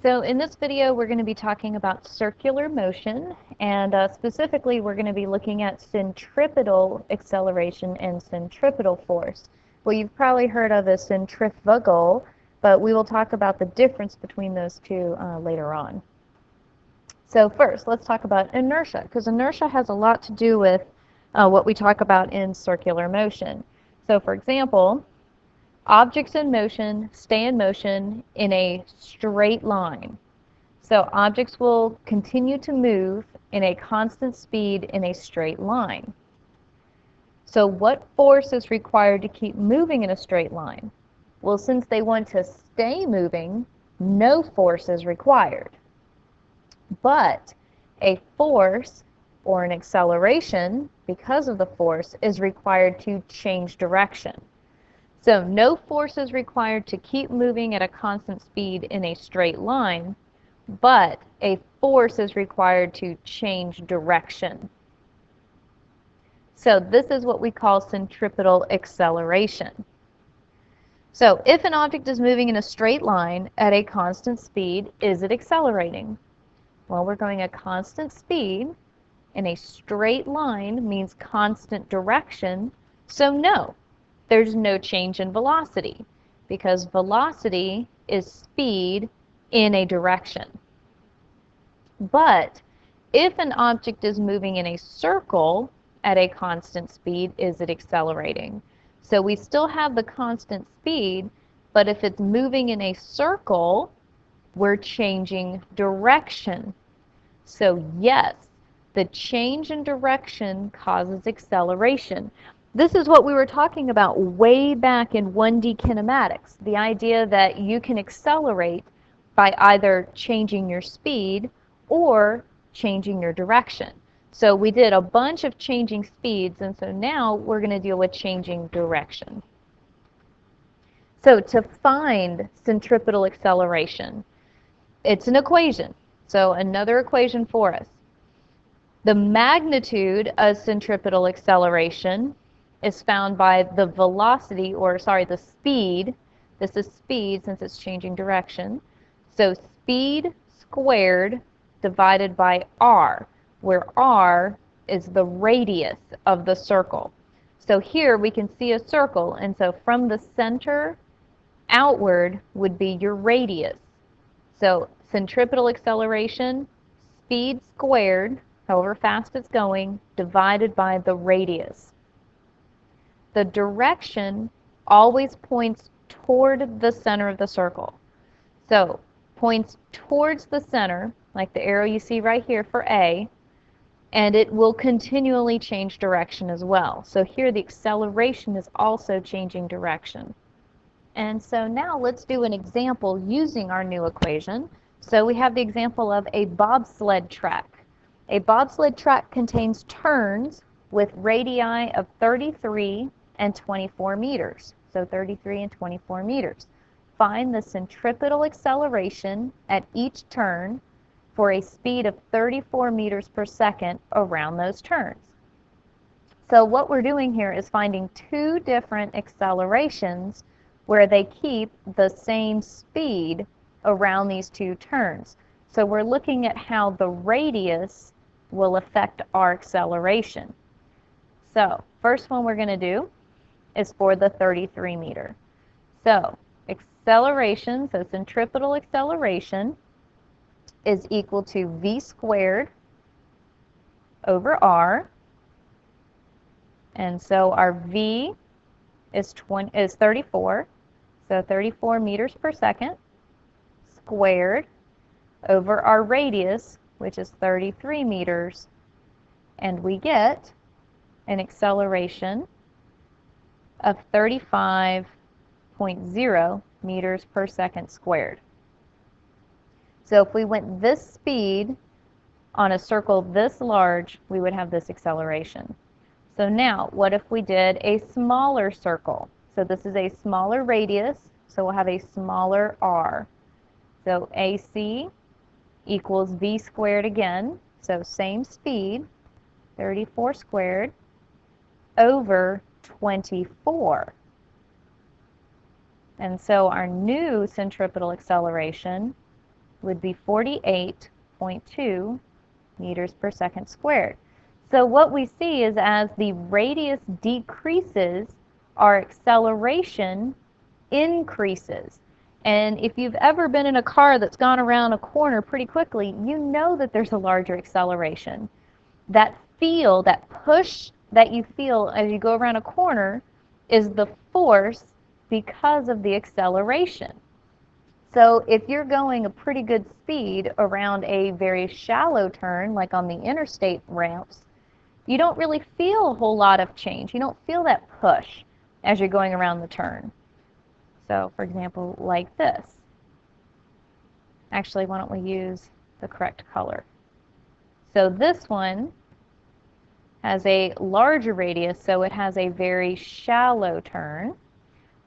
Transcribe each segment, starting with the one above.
So in this video, we're going to be talking about circular motion, and specifically, we're going to be looking at centripetal acceleration and centripetal force. What you've probably heard of as centrifugal, but we will talk about the difference between those two later on. So first, let's talk about inertia, because inertia has a lot to do with what we talk about in circular motion. So for example, objects in motion stay in motion in a straight line. So objects will continue to move in a constant speed in a straight line. So what force is required to keep moving in a straight line? Well, since they want to stay moving, no force is required. But a force or an acceleration, because of the force, is required to change direction. So no force is required to keep moving at a constant speed in a straight line, but a force is required to change direction. So this is what we call centripetal acceleration. So if an object is moving in a straight line at a constant speed, is it accelerating? Well, we're going a constant speed in a straight line means constant direction, so no. There's no change in velocity because velocity is speed in a direction. But if an object is moving in a circle at a constant speed, is it accelerating? So we still have the constant speed, but if it's moving in a circle, we're changing direction. So yes, the change in direction causes acceleration. This is what we were talking about way back in 1D kinematics, the idea that you can accelerate by either changing your speed or changing your direction. So we did a bunch of changing speeds, and so now we're going to deal with changing direction. So to find centripetal acceleration, it's an equation. So another equation for us. The magnitude of centripetal acceleration is found by the velocity, or sorry, the speed. This is speed since it's changing direction. So speed squared divided by r, where r is the radius of the circle. So here we can see a circle, and so from the center outward would be your radius. So centripetal acceleration, speed squared, however fast it's going, divided by the radius. The direction always points toward the center of the circle. So points towards the center, like the arrow you see right here for A, and it will continually change direction as well. So here the acceleration is also changing direction. And so now let's do an example using our new equation. So we have the example of a bobsled track. A bobsled track contains turns with radii of 33 and 24 meters. So 33 and 24 meters. Find the centripetal acceleration at each turn for a speed of 34 meters per second around those turns. So what we're doing here is finding two different accelerations where they keep the same speed around these two turns. So we're looking at how the radius will affect our acceleration. So first one we're going to do is for the 33 meter. So acceleration, so centripetal acceleration is equal to v squared over r. And so our v is 34, so 34 meters per second squared over our radius, which is 33 meters, and we get an acceleration of 35.0 meters per second squared. So if we went this speed on a circle this large, we would have this acceleration. So now, what if we did a smaller circle? So this is a smaller radius, so we'll have a smaller r. So AC equals v squared again, so same speed, 34 squared, over 24. And so our new centripetal acceleration would be 48.2 meters per second squared. So what we see is as the radius decreases, our acceleration increases. And if you've ever been in a car that's gone around a corner pretty quickly, you know that there's a larger acceleration. That feel, that push that you feel as you go around a corner is the force because of the acceleration. So if you're going a pretty good speed around a very shallow turn, like on the interstate ramps, you don't really feel a whole lot of change. You don't feel that push as you're going around the turn. So, for example, like this. Actually, why don't we use the correct color? So this one has a larger radius, so it has a very shallow turn,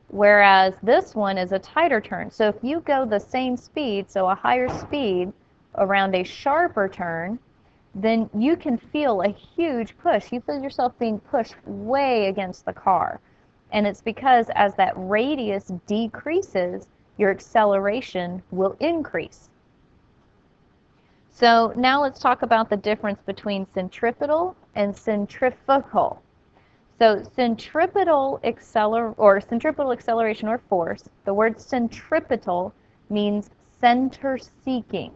whereas this one is a tighter turn. So if you go the same speed, so a higher speed around a sharper turn, then you can feel a huge push. You feel yourself being pushed way against the car. And it's because as that radius decreases, your acceleration will increase. So now let's talk about the difference between centripetal and centrifugal. So centripetal acceleration or force, the word centripetal means center seeking,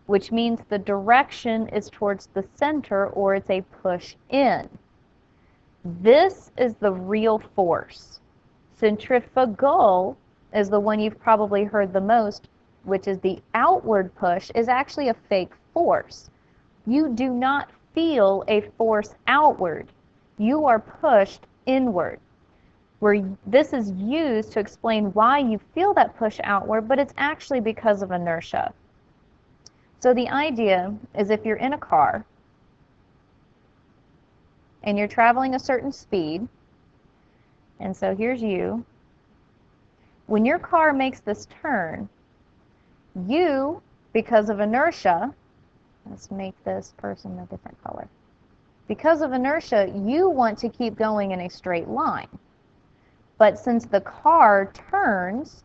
which means the direction is towards the center or it's a push in. This is the real force. Centrifugal is the one you've probably heard the most, which is the outward push, is actually a fake force. You do not feel a force outward. You are pushed inward. This is used to explain why you feel that push outward, but it's actually because of inertia. So the idea is if you're in a car and you're traveling a certain speed, and so here's you, when your car makes this turn, you, because of inertia, let's make this person a different color. Because of inertia, you want to keep going in a straight line. But since the car turns,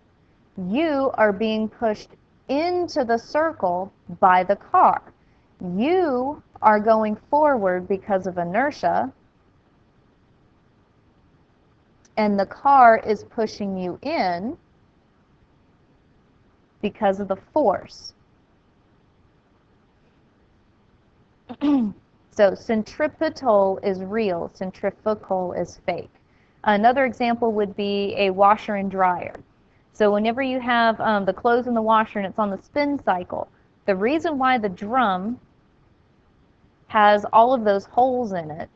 you are being pushed into the circle by the car. You are going forward because of inertia, and the car is pushing you in because of the force. So centripetal is real, centrifugal is fake. Another example would be a washer and dryer. So whenever you have the clothes in the washer and it's on the spin cycle, the reason why the drum has all of those holes in it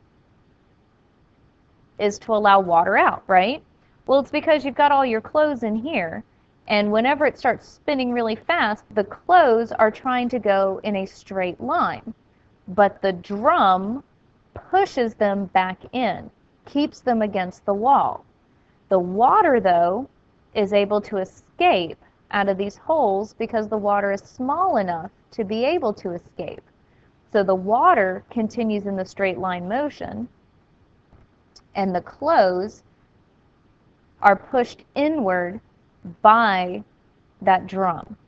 is to allow water out, right? Well, it's because you've got all your clothes in here, and whenever it starts spinning really fast, the clothes are trying to go in a straight line, but the drum pushes them back in, keeps them against the wall. The water, though, is able to escape out of these holes because the water is small enough to be able to escape. So the water continues in the straight line motion, and the clothes are pushed inward by that drum.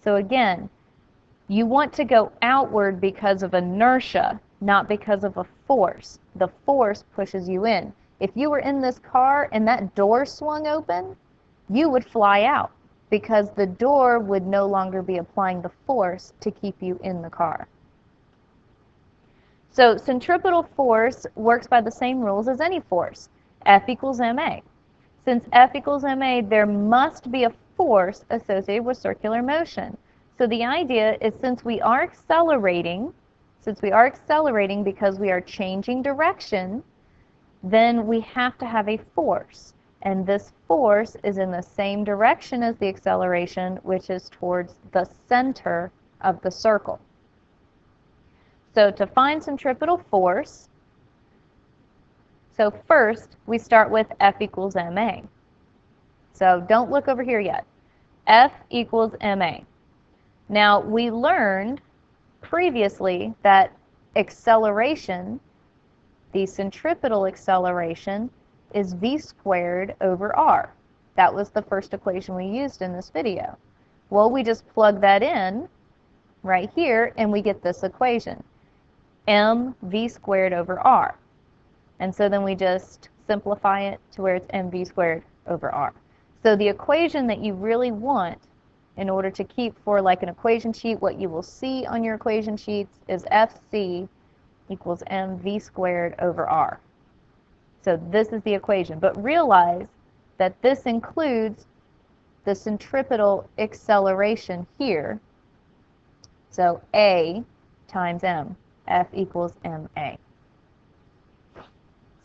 So again, you want to go outward because of inertia, not because of a force. The force pushes you in. If you were in this car and that door swung open, you would fly out because the door would no longer be applying the force to keep you in the car. So centripetal force works by the same rules as any force. F equals ma. Since F equals ma, there must be a force associated with circular motion. So the idea is since we are accelerating because we are changing direction, then we have to have a force. And this force is in the same direction as the acceleration, which is towards the center of the circle. So to find centripetal force, so first we start with F equals ma. So don't look over here yet. F equals ma. Now we learned previously that acceleration, the centripetal acceleration, is v squared over r. That was the first equation we used in this video. Well, we just plug that in right here, and we get this equation, mv squared over r. And so then we just simplify it to where it's mv squared over r. So the equation that you really want in order to keep for like an equation sheet, what you will see on your equation sheets is Fc equals mv squared over r. So this is the equation. But realize that this includes the centripetal acceleration here. So A times m. F equals ma.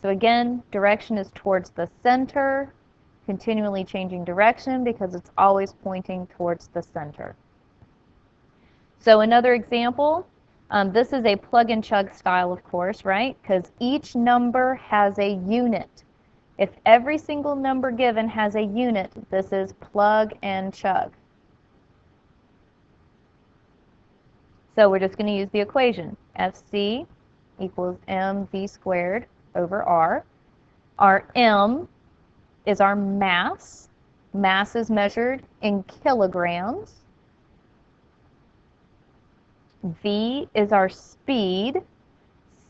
So again, direction is towards the center, continually changing direction because it's always pointing towards the center. So another example, this is a plug and chug style, of course, right? Because each number has a unit. If every single number given has a unit, this is plug and chug. So we're just going to use the equation. Fc equals mv squared over r. Our m is our mass. Mass is measured in kilograms. V is our speed.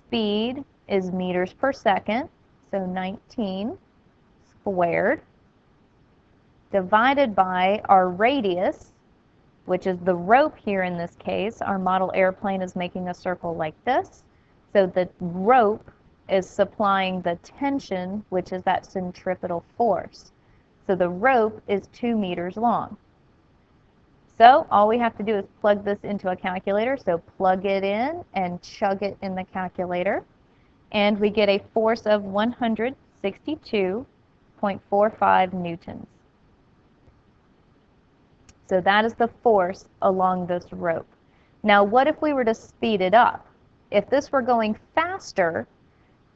Speed is meters per second. So 19 squared divided by our radius, which is the rope here in this case. Our model airplane is making a circle like this. So the rope is supplying the tension, which is that centripetal force. So the rope is 2 meters long. So all we have to do is plug this into a calculator. So plug it in and chug it in the calculator. And we get a force of 162.45 newtons. So that is the force along this rope. Now what if we were to speed it up? If this were going faster,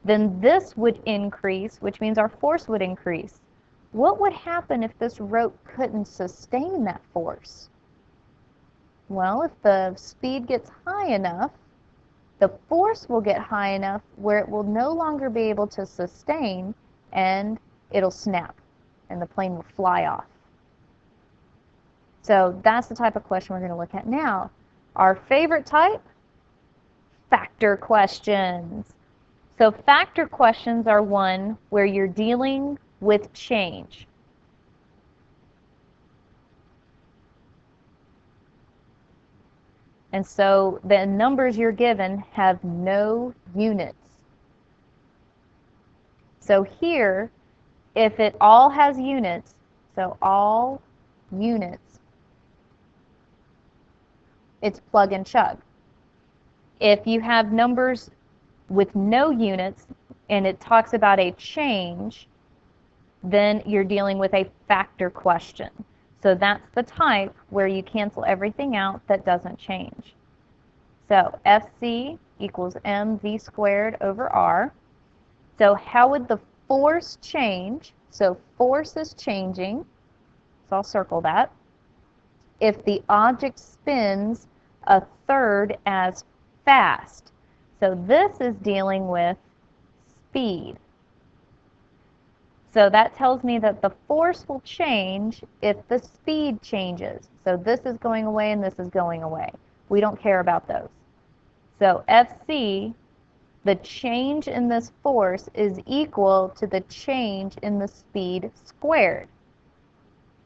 then this would increase, which means our force would increase. What would happen if this rope couldn't sustain that force? Well, if the speed gets high enough, the force will get high enough where it will no longer be able to sustain, and it'll snap, and the plane will fly off. So that's the type of question we're going to look at now. Our favorite type, factor questions. So factor questions are one where you're dealing with change. And so the numbers you're given have no units. So here, if it all has units, so all units, it's plug and chug. If you have numbers with no units and it talks about a change, then you're dealing with a factor question. So that's the type where you cancel everything out that doesn't change. So Fc equals mv squared over r. So how would the force change? So force is changing, so I'll circle that, if the object spins a third as fast. So this is dealing with speed. So that tells me that the force will change if the speed changes. So this is going away and this is going away. We don't care about those. So Fc, the change in this force, is equal to the change in the speed squared.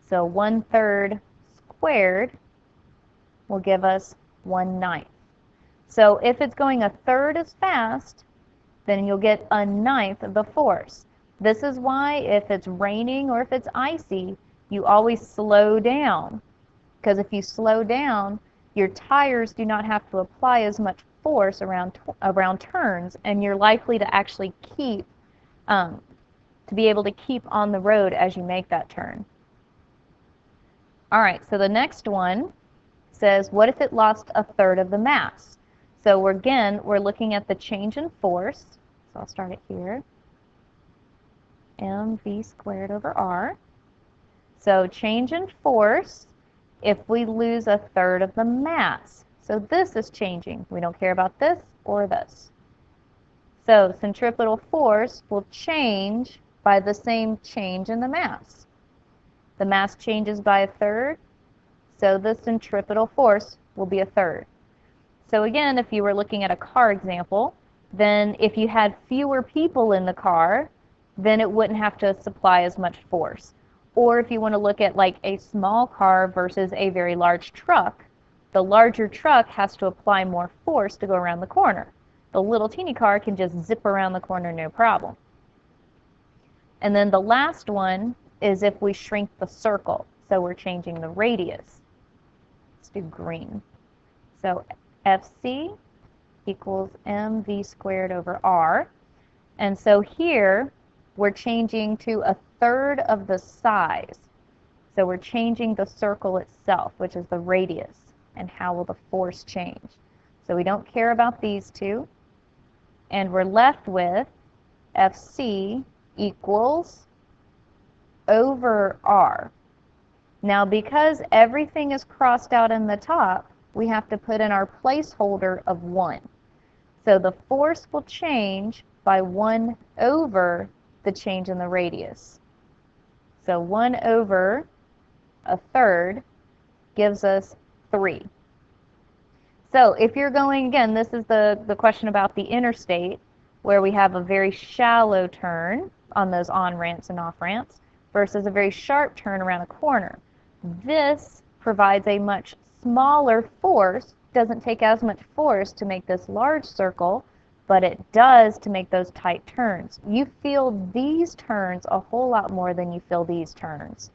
So 1/3 squared will give us 1/9. So if it's going a third as fast, then you'll get 1/9 of the force. This is why if it's raining or if it's icy, you always slow down. Because if you slow down, your tires do not have to apply as much force around turns, and you're likely to actually be able to keep on the road as you make that turn. All right, so the next one says, what if it lost a third of the mass? So we're looking at the change in force. So I'll start it here. mv squared over r. So change in force if we lose a third of the mass. So this is changing. We don't care about this or this. So centripetal force will change by the same change in the mass. The mass changes by a third, So the centripetal force will be a third. So again, if you were looking at a car example, then if you had fewer people in the car, then it wouldn't have to supply as much force. Or if you want to look at like a small car versus a very large truck, the larger truck has to apply more force to go around the corner. The little teeny car can just zip around the corner no problem. And then the last one is if we shrink the circle. So we're changing the radius. Let's do green. So FC equals mv squared over r. And so here we're changing to a third of the size. So we're changing the circle itself, which is the radius. And how will the force change? So we don't care about these two. And we're left with FC equals over r. Now because everything is crossed out in the top, we have to put in our placeholder of 1. So the force will change by 1 over the change in the radius. So 1 over a third gives us 3. So if you're going, again, this is the question about the interstate, where we have a very shallow turn on those on-ramps and off-ramps versus a very sharp turn around a corner. This provides a much smaller force, doesn't take as much force to make this large circle, but it does to make those tight turns. You feel these turns a whole lot more than you feel these turns.